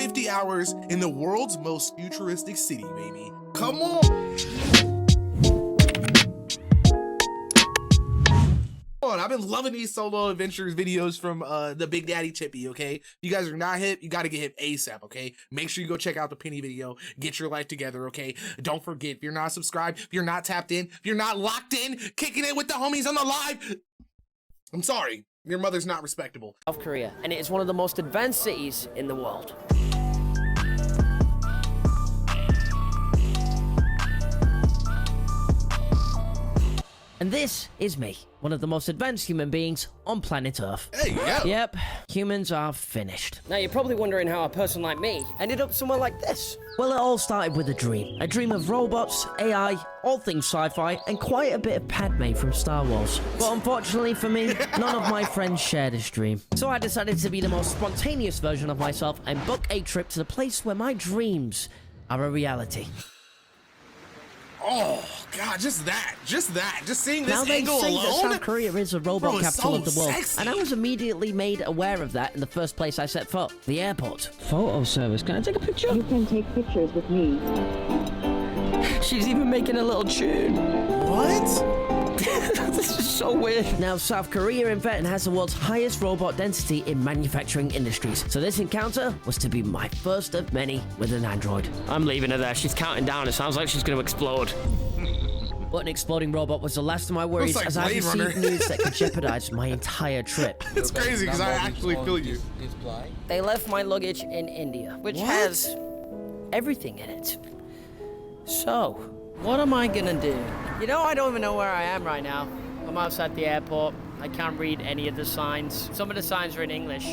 50 hours in the world's most futuristic city, baby. Come on. I've been loving these solo adventures videos from the Big Daddy Chippy, okay? If you guys are not hip, you got to get hip ASAP, okay? Make sure you go check out the Penny video. Get your life together, okay? Don't forget, if you're not subscribed, if you're not tapped in, if you're not locked in, kicking it with the homies on the live, I'm sorry. Your mother's not respectable. South Korea, and it is one of the most advanced cities in the world. And this is me, one of the most advanced human beings on planet Earth. Hey, yeah. Yep, humans are finished. Now you're probably wondering how a person like me ended up somewhere like this. Well, it all started with a dream of robots, AI, all things sci-fi, and quite a bit of Padme from Star Wars. But unfortunately for me, none of my friends share this dream. So I decided to be the most spontaneous version of myself and book a trip to the place where my dreams are a reality. Oh, God, just seeing this now they angle say alone. that South Korea is a robot capital of the world, sexy. and I was immediately made aware of that in the first place I set foot, the airport. Photo service, can I take a picture? You can take pictures with me. She's even making a little tune. What? This is so weird. Now, South Korea, in fact, has the world's highest robot density in manufacturing industries. So this encounter was to be my first of many with an android. I'm leaving her there. She's counting down. It sounds like she's going to explode. But an exploding robot was the last of my worries, like as I Blade Runner. received news that could jeopardize my entire trip. It's crazy because I actually feel you. They left my luggage in India, which has everything in it. So, what am I gonna do? You know, I don't even know where I am right now. I'm outside the airport. I can't read any of the signs. Some of the signs are in English.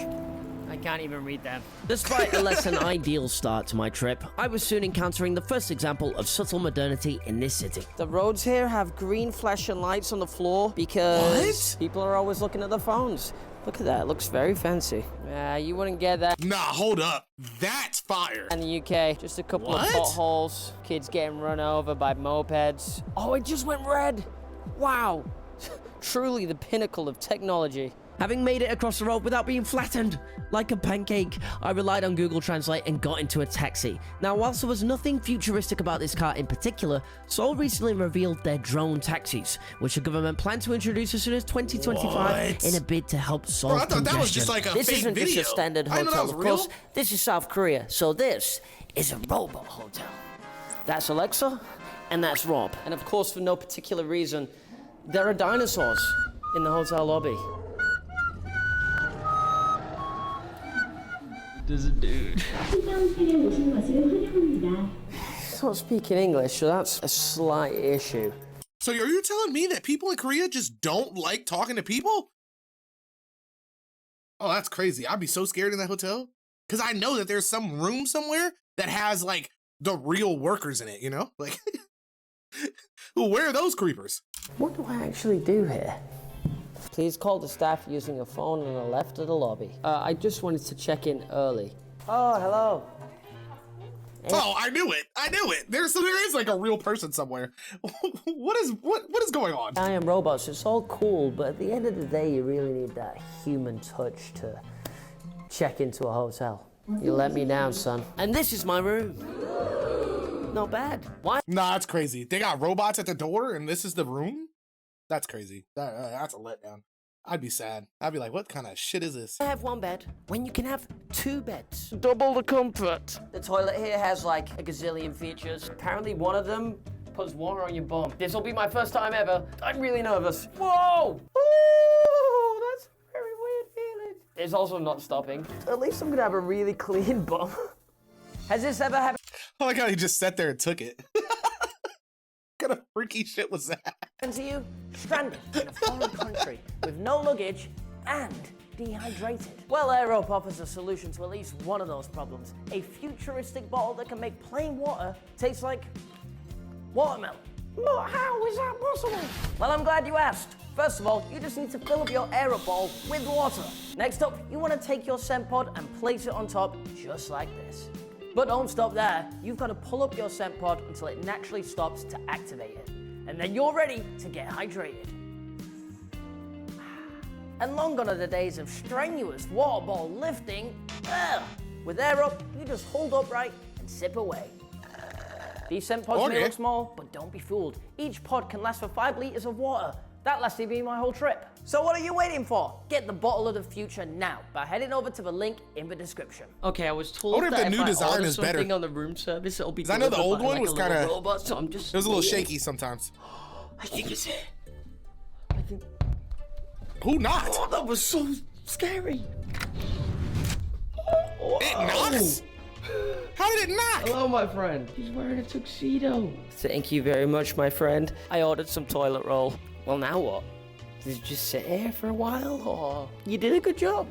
I can't even read them. Despite a less than ideal start to my trip, I was soon encountering the first example of subtle modernity in this city. The roads here have green flashing lights on the floor because people are always looking at their phones. Look at that, it looks very fancy. You wouldn't get that. Nah, hold up. That's fire. In the UK, just a couple of potholes, kids getting run over by mopeds. Oh, it just went red. Wow. Truly the pinnacle of technology. Having made it across the road without being flattened like a pancake, I relied on Google Translate and got into a taxi. Now, whilst there was nothing futuristic about this car in particular, Seoul recently revealed their drone taxis, which the government planned to introduce as soon as 2025 in a bid to help solve Bro, I thought congestion. that was just like a This fake isn't video. just a standard I didn't know that hotel, was of real. course. This is South Korea, so this is a robot hotel. That's Alexa, and that's Rob. And of course, for no particular reason, there are dinosaurs in the hotel lobby. There's a dude. He's not speaking English, so that's a slight issue. So are you telling me that people in Korea just don't like talking to people? Oh, that's crazy. I'd be so scared in that hotel. Because I know that there's some room somewhere that has, like, the real workers in it, you know? Like, where are those creepers? What do I actually do here? Please call the staff using a phone on the left of the lobby. I just wanted to check in early. Oh, hello. Oh, I knew it. There is like a real person somewhere. What is going on? I am robots. It's all cool, but at the end of the day, you really need that human touch to check into a hotel. You let me down, son. And this is my room. Not bad. Why? Nah, that's crazy. They got robots at the door and this is the room? That's crazy. That's a letdown. I'd be sad. I'd be like, what kind of shit is this? I have one bed when you can have two beds. Double the comfort. The toilet here has like a gazillion features. Apparently one of them puts water on your bum. This will be my first time ever. I'm really nervous. Whoa! Ooh, that's a very weird feeling. It's also not stopping. At least I'm gonna have a really clean bum. Has this ever happened? I like how he just sat there and took it. What kind of freaky shit was that? To you, stranded in a foreign country with no luggage and dehydrated? Well, Aerope offers a solution to at least one of those problems. A futuristic bottle that can make plain water taste like watermelon. But how is that possible? Well, I'm glad you asked. First of all, you just need to fill up your Aerope bottle with water. Next up, you want to take your scent pod and place it on top just like this. But don't stop there. You've got to pull up your scent pod until it naturally stops to activate it. And then you're ready to get hydrated. And long gone are the days of strenuous water bottle lifting. Ugh. With air up, you just hold upright and sip away. These scent pods may look small, but don't be fooled. Each pod can last for 5 liters of water. That lasted me my whole trip. So what are you waiting for? Get the bottle of the future now by heading over to the link in the description. Okay, I was told that the new if I design order is better. something on the room service, it'll be I know the delivered old by, one like, was a little kind of, robot, so I'm just it was a little waiting. shaky sometimes. I think it's it. Who knocked? Oh, that was so scary. It knocks? How did it knock? Hello, my friend. He's wearing a tuxedo. Thank you very much, my friend. I ordered some toilet roll. Well, now what? Did you just sit here for a while, or you did a good job?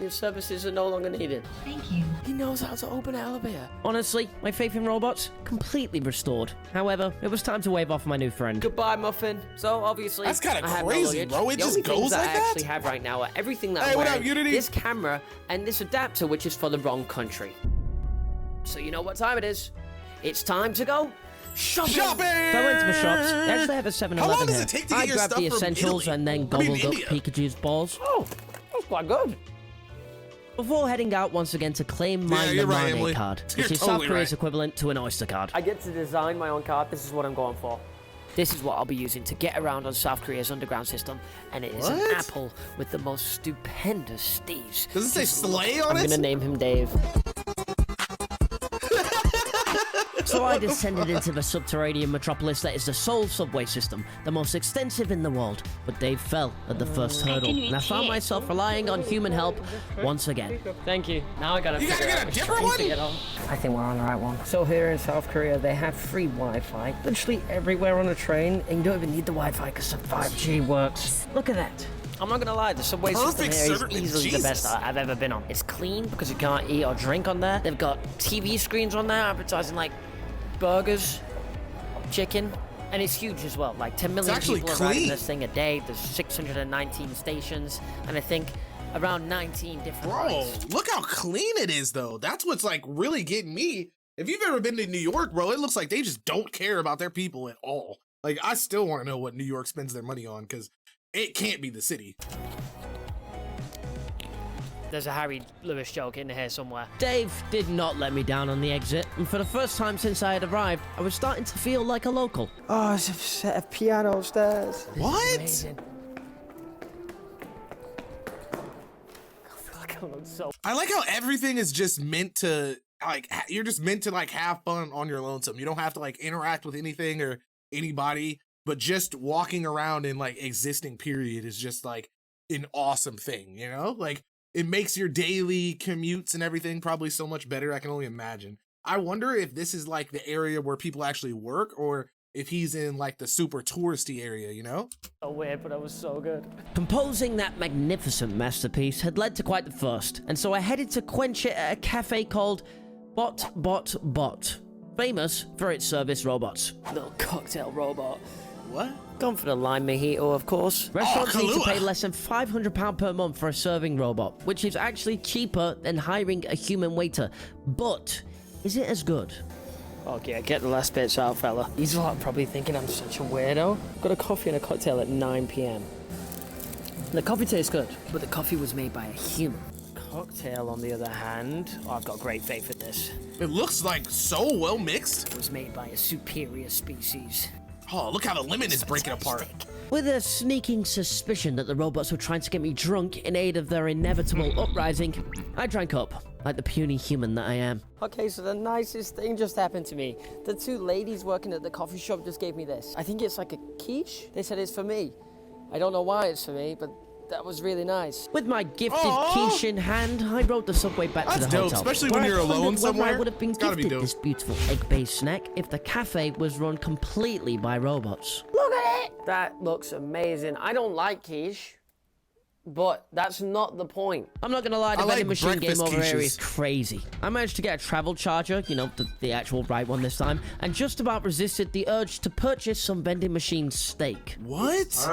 Your services are no longer needed. Thank you. He knows how to open an elevator. Honestly, my faith in robots completely restored. However, it was time to wave off my new friend. Goodbye, Muffin. So obviously, That's kinda I have crazy, no luggage. bro. It The just only things goes like I that? actually have right now are everything that Hey, I'm what up, wearing, Unity? this camera, and this adapter, which is for the wrong country. So you know what time it is? It's time to go shopping. Shopping! So I went to the shops. They actually have a 7-Eleven How long does here. it take to I get your grabbed stuff the from essentials Italy? and then I mean, gobbled up India. Pikachu's balls. Oh, that's quite good. Before heading out once again to claim my you're right, Lamane Emily. card, You're which is totally South Korea's right. equivalent to an Oyster card. I get to design my own card. This is what I'm going for. This is what I'll be using to get around on South Korea's underground system, and it is an What? apple with the most stupendous steez. Does it say Just look. Slay on I'm it? gonna name him Dave. So I descended into the subterranean metropolis that is the Seoul subway system, the most extensive in the world. But Dave fell at the first hurdle, and I found myself relying on human help once again. Thank you. Now I gotta You gotta figure get out a which different train one? to get on. I think we're on the right one. So here in South Korea, they have free Wi-Fi. Literally everywhere on the train, and you don't even need the Wi-Fi because the 5G works. Look at that. I'm not gonna lie, the subway system Perfect here is service, easily the best Jesus. I've ever been on. It's clean because you can't eat or drink on there. They've got TV screens on there advertising like burgers, chicken, and it's huge as well. Like 10 million actually people are riding clean. this thing a day. There's 619 stations, and I think around 19 different Bro, rides. look how clean it is, though. That's what's like really getting me. If you've ever been to New York, bro, it looks like they just don't care about their people at all. Like, I still want to know what New York spends their money on, because it can't be the city. There's a Harry Lewis joke in here somewhere. Dave did not let me down on the exit, and for the first time since I had arrived, I was starting to feel like a local. Oh, it's a set of piano stairs. What? Amazing. I feel like I'm so. I like how everything is just meant to, like, you're just meant to, like, have fun on your lonesome. You don't have to, like, interact with anything or anybody, but just walking around and, like, existing, period, is just, like, an awesome thing, you know? Like, it makes your daily commutes and everything probably so much better. I can only imagine. I wonder if this is, like, the area where people actually work, or if he's in, like, the super touristy area, you know? So weird, but it was so good. Composing that magnificent masterpiece had led to quite the first, and so I headed to quench it at a cafe called Bot, famous for its service robots. Little cocktail robot. What? Gone for the lime mojito, of course. Restaurants need to Kahlua. pay less than £500 per month for a serving robot, which is actually cheaper than hiring a human waiter. But is it as good? Okay, get the last bits out, fella. He's probably thinking I'm such a weirdo. Got a coffee and a cocktail at 9 p.m. The coffee tastes good, but the coffee was made by a human. Cocktail, on the other hand, I've got great faith in this. It looks like so well mixed. It was made by a superior species. Oh, look how the lemon is breaking apart. With a sneaking suspicion that the robots were trying to get me drunk in aid of their inevitable uprising, I drank up, like the puny human that I am. Okay, so the nicest thing just happened to me. The two ladies working at the coffee shop just gave me this. I think it's like a quiche. They said it's for me. I don't know why it's for me, but that was really nice. With my gifted Aw. quiche in hand, I rode the subway back to That's the dope, hotel. especially where when I you're alone wondered whether somewhere. I would have been It's gotta be gifted dope. this beautiful egg-based snack if the cafe was run completely by robots. Look at it! That looks amazing. I don't like quiche, but that's not the point. I'm not gonna lie, the I vending like machine game breakfast over here quiches. is crazy. I managed to get a travel charger, you know, the actual right one this time, and just about resisted the urge to purchase some vending machine steak. What?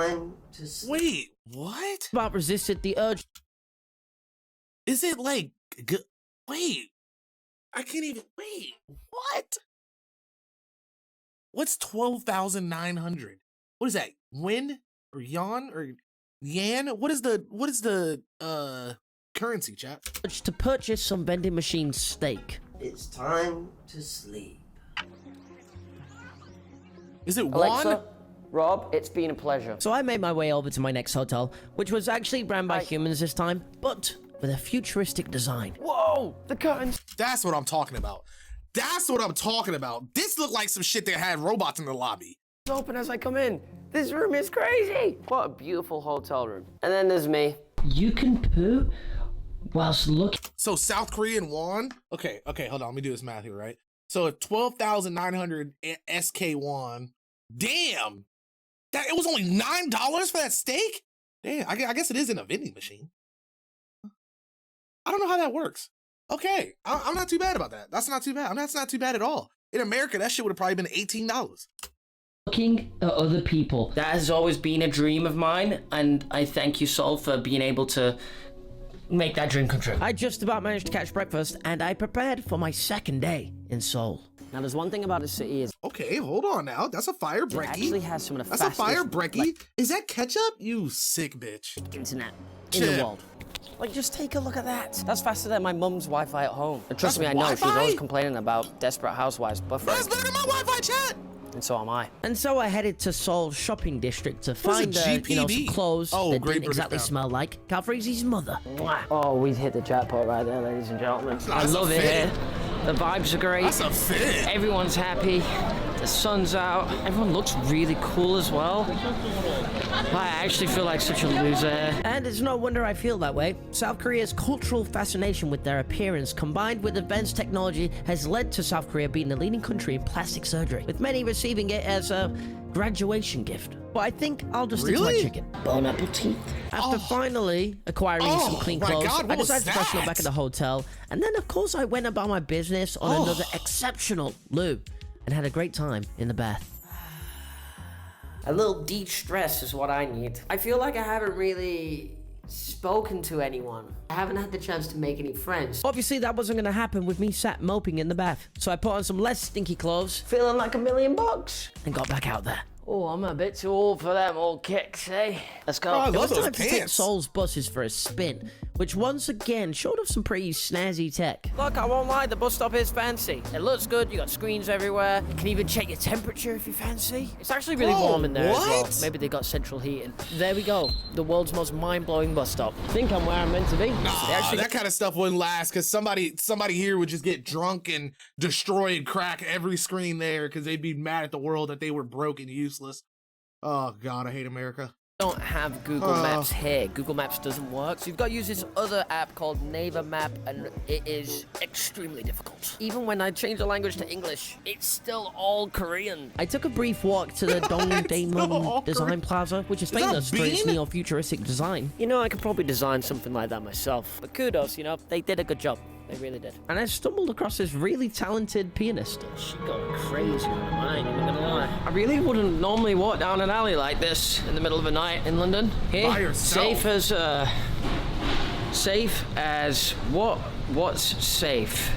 Wait, what? About resisted the urge. Is it like, wait, I can't even, wait, what? What's 12,900? What is that? Win or yawn or yan? What is the currency, chat. To purchase some vending machine steak. It's time to sleep. Is it Alexa, one? Rob, it's been a pleasure. So I made my way over to my next hotel, which was actually ran by humans this time, but with a futuristic design. Whoa, the curtains. That's what I'm talking about. That's what I'm talking about. This looked like some shit that had robots in the lobby. Open as I come in. This room is crazy. What a beautiful hotel room. And then there's me. You can poo whilst looking. So South Korean won. Okay, hold on. Let me do this math here, right? So if 12,900 SK won, damn, that it was only $9 for that steak. Damn, I guess it is in a vending machine. I don't know how that works. Okay, I'm not too bad about that. That's not too bad. That's not too bad at all. In America, that shit would have probably been $18. Looking at other people. That has always been a dream of mine, and I thank you, Sol, for being able to make that dream come true. I just about managed to catch breakfast, and I prepared for my second day in Seoul. Now, there's one thing about this city is Okay, hold on now. That's a fire it brekkie. actually has some of the That's a fastest fire brekkie. Is that ketchup? You sick bitch. internet in Chip. the world. Like, just take a look at that. That's faster than my mum's Wi-Fi at home. And trust That's me, I know. She's Wi-Fi? always complaining about Desperate Housewives That's buffering. better than my Wi-Fi, chat. And so am I. And so I headed to Seoul's shopping district to What's a find some GPB? clothes Oh, that Great didn't British exactly Pound. smell like Calfreezy's mother. Mwah. Oh, we've hit the jackpot right there, ladies and gentlemen. I That's a love it fit. here. The vibes are great. That's a fit. Everyone's happy. The sun's out. Everyone looks really cool as well. I actually feel like such a loser. And it's no wonder I feel that way. South Korea's cultural fascination with their appearance, combined with advanced technology, has led to South Korea being the leading country in plastic surgery, with many receiving it as a graduation gift. But I think I'll just stick to my Really? chicken. Bon appetit. After finally acquiring some clean my clothes, God, I what was decided to freshen up that? back at the hotel. And then, of course, I went about my business on another exceptional loo and had a great time in the bath. A little de-stress is what I need. I feel like I haven't really spoken to anyone. I haven't had the chance to make any friends. Obviously, that wasn't going to happen with me sat moping in the bath. So I put on some less stinky clothes, feeling like $1,000,000, and got back out there. Oh, I'm a bit too old for them old kicks, eh? Let's go. Oh, I It love was those time to take pants. Seoul's buses for a spin, which once again showed off some pretty snazzy tech. Look, I won't lie, the bus stop is fancy. It looks good, you got screens everywhere. You can even check your temperature if you fancy. It's actually really Whoa, warm in there as well. what? Maybe they got central heating. There we go, the world's most mind-blowing bus stop. I think I'm where I'm meant to be. Nah, that kind of stuff wouldn't last because somebody here would just get drunk and destroy and crack every screen there because they'd be mad at the world that they were broke and useless. Oh God, I hate America. Don't have Google Maps here. Google Maps doesn't work, so you've got to use this other app called Naver Map, and it is extremely difficult. Even when I change the language to English, it's still all Korean. I took a brief walk to the still all Dongdaemun Design Korean. Plaza, which is that famous for its Bean? neo-futuristic design. You know, I could probably design something like that myself, but kudos, you know, they did a good job. They really did. And I stumbled across this really talented pianist. She got crazy on the mind, I'm not gonna lie. I really wouldn't normally walk down an alley like this in the middle of the night in London. Here, By yourself? safe as what? What's safe?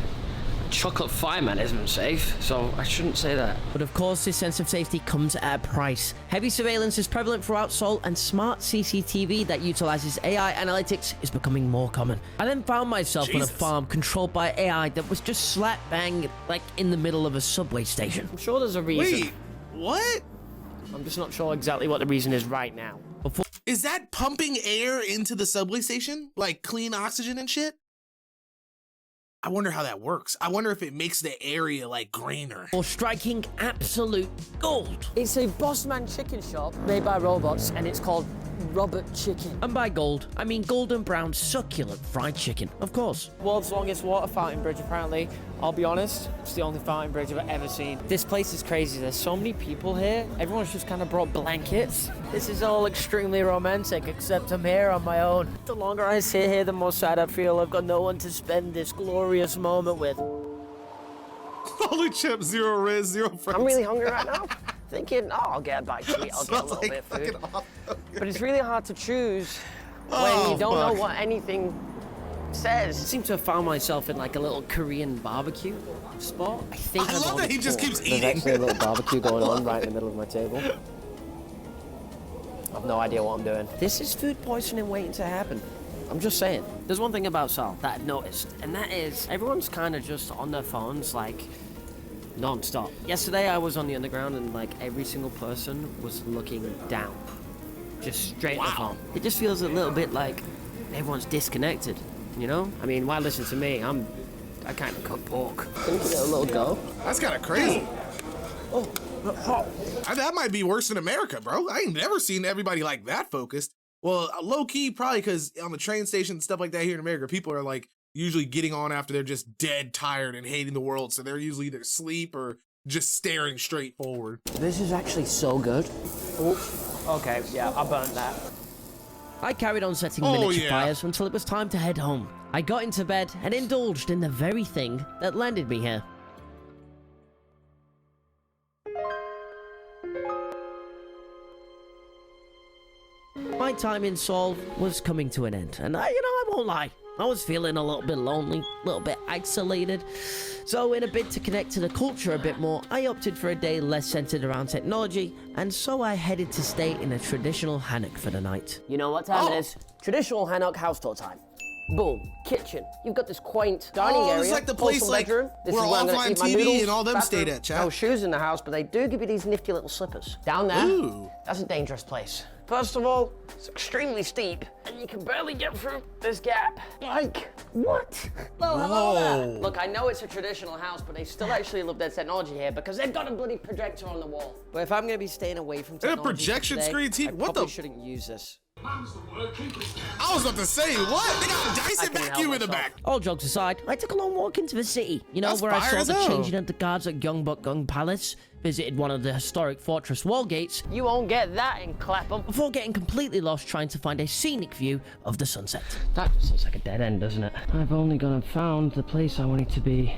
Chocolate fireman isn't safe, so I shouldn't say that. But of course, this sense of safety comes at a price. Heavy surveillance is prevalent throughout Seoul, and smart CCTV that utilizes AI analytics is becoming more common. I then found myself on a Jesus. farm controlled by AI that was just slap bang, like in the middle of a subway station. I'm sure there's a reason. Wait, what? I'm just not sure exactly what the reason is right now. Before Is that pumping air into the subway station? Like clean oxygen and shit? I wonder how that works. I wonder if it makes the area like greener. striking absolute gold. It's a Bossman chicken shop made by robots, and it's called Robert Chicken. And by gold, I mean golden brown succulent fried chicken, of course. World's longest water fountain bridge, apparently. I'll be honest, it's the only fountain bridge I've ever seen. This place is crazy. There's so many people here. Everyone's just kind of brought blankets. This is all extremely romantic, except I'm here on my own. The longer I sit here, the more sad I feel. I've got no one to spend this glorious moment with. Holy chip, zero riz, zero friends. I'm really hungry right now. Thinking, oh, I'll get a bite to eat. I'll get a Sounds little like bit of food. fucking awesome. But it's really hard to choose when Oh, you don't know fuck. what anything says. I seem to have found myself in like a little Korean barbecue spot. I think I love that he just keeps There's eating. actually a little barbecue going on right in the middle of my table. I've no idea what I'm doing. This is food poisoning waiting to happen. I'm just saying. There's one thing about Seoul that I've noticed, and that is everyone's kind of just on their phones, like, non-stop. Yesterday I was on the underground and, like, every single person was looking down. Just straight at the phone. It just feels a little bit like everyone's disconnected, you know? I mean, why listen to me? I kind of cook pork. Can we get a little go? That's kind of crazy. Oh, hot. That might be worse than America, bro. I ain't never seen everybody like that focused. Well, low key, probably because on the train station and stuff like that here in America, people are like usually getting on after they're just dead tired and hating the world. So they're usually either asleep or just staring straight forward. This is actually so good. Oh, okay, yeah, I burnt that. I carried on setting miniature fires until it was time to head home. I got into bed and indulged in the very thing that landed me here. My time in Seoul was coming to an end, and I won't lie, I was feeling a little bit lonely, a little bit isolated. So in a bid to connect to the culture a bit more, I opted for a day less centered around technology, and so I headed to stay in a traditional hanok for the night. You know what time it is? Traditional hanok house tour time. Boom, kitchen. You've got this quaint dining area. It's like the place wholesome like bedroom. This where is where I'm gonna offline eat my TV noodles, and all them bathroom. stayed at, chat. No shoes in the house, but they do give you these nifty little slippers. Down there, Ooh. that's a dangerous place. First of all, it's extremely steep, and you can barely get through this gap. Like, what? Whoa. Look, I know it's a traditional house, but they still actually love their technology here because they've got a bloody projector on the wall. But if I'm gonna be staying away from They have technology projection today, screen TV? I What probably the- shouldn't use this. I was about to say, what? They got Dyson couldn't vacuum help in the myself. back. All jokes aside, I took a long walk into the city, you know, That's where I fire saw as the hell. changing of the guards at Gyeongbokgung Palace, visited one of the historic fortress wall gates, You won't get that in Clapham. before getting completely lost trying to find a scenic view of the sunset. That sounds like a dead end, doesn't it? I've only gone and found the place I wanted to be,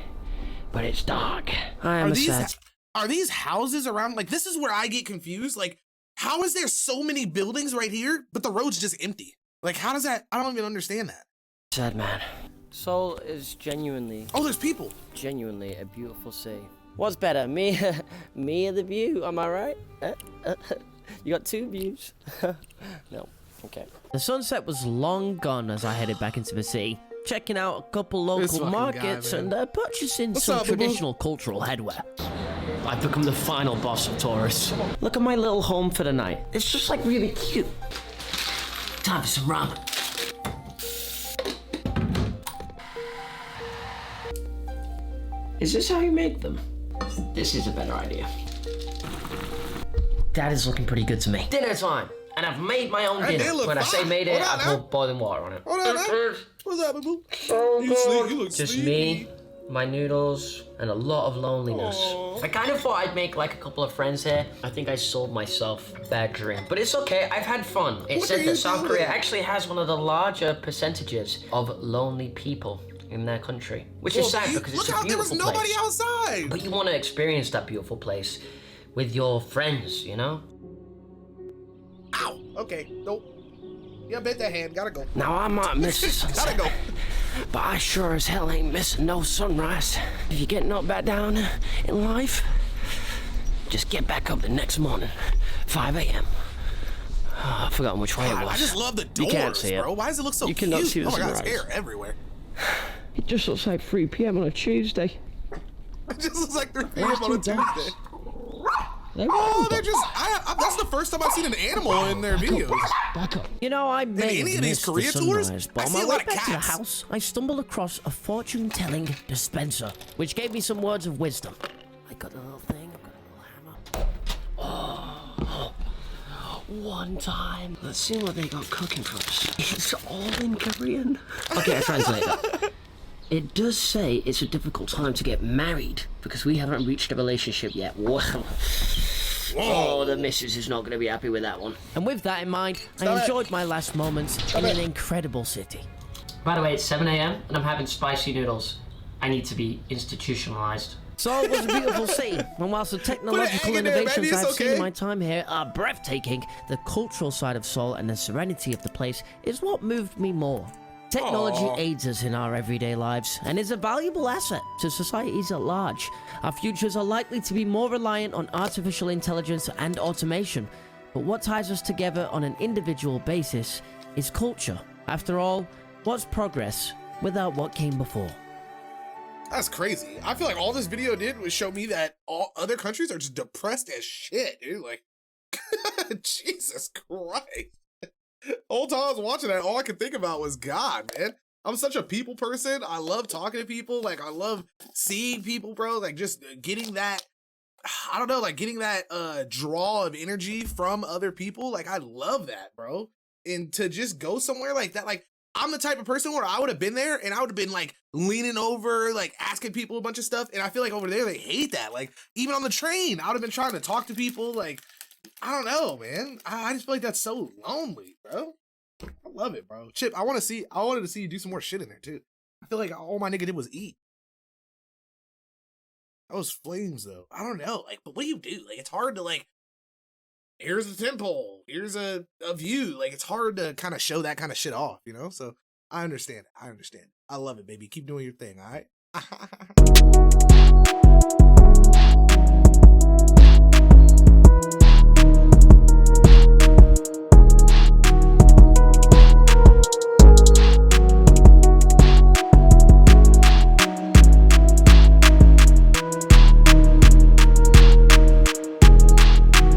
but it's dark. I am sad. Are these houses around? Like, this is where I get confused. Like, how is there so many buildings right here, but the road's just empty? Like, how does that? I don't even understand that. Sad man. Seoul is genuinely Oh, there's people. a beautiful city. What's better, me, me or the view? Am I right? You got two views. No, okay. The sunset was long gone as I headed back into the city, checking out a couple This local fucking guy, markets man. and purchasing What's some up, boo-boo? traditional cultural headwear. I've become the final boss of tourists. Look at my little home for the night. It's just like really cute. Time for some ramen. Is this how you make them? This is a better idea. That is looking pretty good to me. Dinner time! And I've made my own That did dinner. look When I say fine. made it, Hold on I now. put boiling water on it. Hold on, man. What's up, boo? You look Just sleepy. me, my noodles, and a lot of loneliness. I kind of thought I'd make like a couple of friends here. I think I sold myself a bad dream. But it's okay, I've had fun. It What are said you that South doing? Korea actually has one of the larger percentages of lonely people in their country. Which is sad because it's Look a out, there was beautiful nobody place. outside. But you want to experience that beautiful place with your friends, you know? Ow. Okay. Nope. Yeah, bit that hand. Gotta go. Now I might miss the sunset, Gotta go. but I sure as hell ain't missing no sunrise. If you're getting knocked back down in life, just get back up the next morning, 5 a.m. I've forgotten which way it God, was. I just love the You doors, can't see it. bro. Why does it look so You cute? cannot see the oh my god, sunrise. it's hair everywhere. It just looks like 3 p.m. on a Tuesday. It just looks like 3 p.m. Where's on a two dogs? Tuesday. They Oh, were they're just. That's the first time I've seen an animal in their videos. back up. You know, I may any have of these missed the Korea tours, sunrise, I but on see my a way lot of back to the cats. house, I stumbled across a fortune-telling dispenser, which gave me some words of wisdom. I got a little thing, I've got a little hammer. Oh, one time. Let's see what they got cooking for us. It's all in Korean. Okay, I translate that. It does say it's a difficult time to get married because we haven't reached a relationship yet. Wow. Oh, the missus is not going to be happy with that one. And with that in mind, I enjoyed my last moments in an incredible city. By the way, it's 7 a.m. and I'm having spicy noodles. I need to be institutionalized. So it was a beautiful city, and whilst the technological egg in there, innovations baby, it's I've seen okay. in my time here are breathtaking, the cultural side of Seoul and the serenity of the place is what moved me more. Technology aids us in our everyday lives and is a valuable asset to societies at large. Our futures are likely to be more reliant on artificial intelligence and automation, but what ties us together on an individual basis is culture. After all, What's progress without what came before? That's crazy. I feel like all this video did was show me that all other countries are just depressed as shit, dude. Like, Jesus Christ. Whole time I was watching that, all I could think about was God, man. I'm such a people person. I love talking to people. Like, I love seeing people, bro. Like, just getting that, I don't know, like getting that draw of energy from other people. Like, I love that, bro. And to just go somewhere like that, like, I'm the type of person where I would have been there and I would have been like leaning over, like asking people a bunch of stuff. And I feel like over there, they hate that. Like, even on the train, I would have been trying to talk to people. Like, I don't know, man. I just feel like that's so lonely, bro. I love it, bro. Chip, I wanted to see you do some more shit in there too. I feel like all my nigga did was eat. That was flames though. I don't know. Like, but what do you do? Like, it's hard to like, here's a temple, here's a view. Like, it's hard to kind of show that kind of shit off, you know? So I understand. I love it, baby. Keep doing your thing, all right?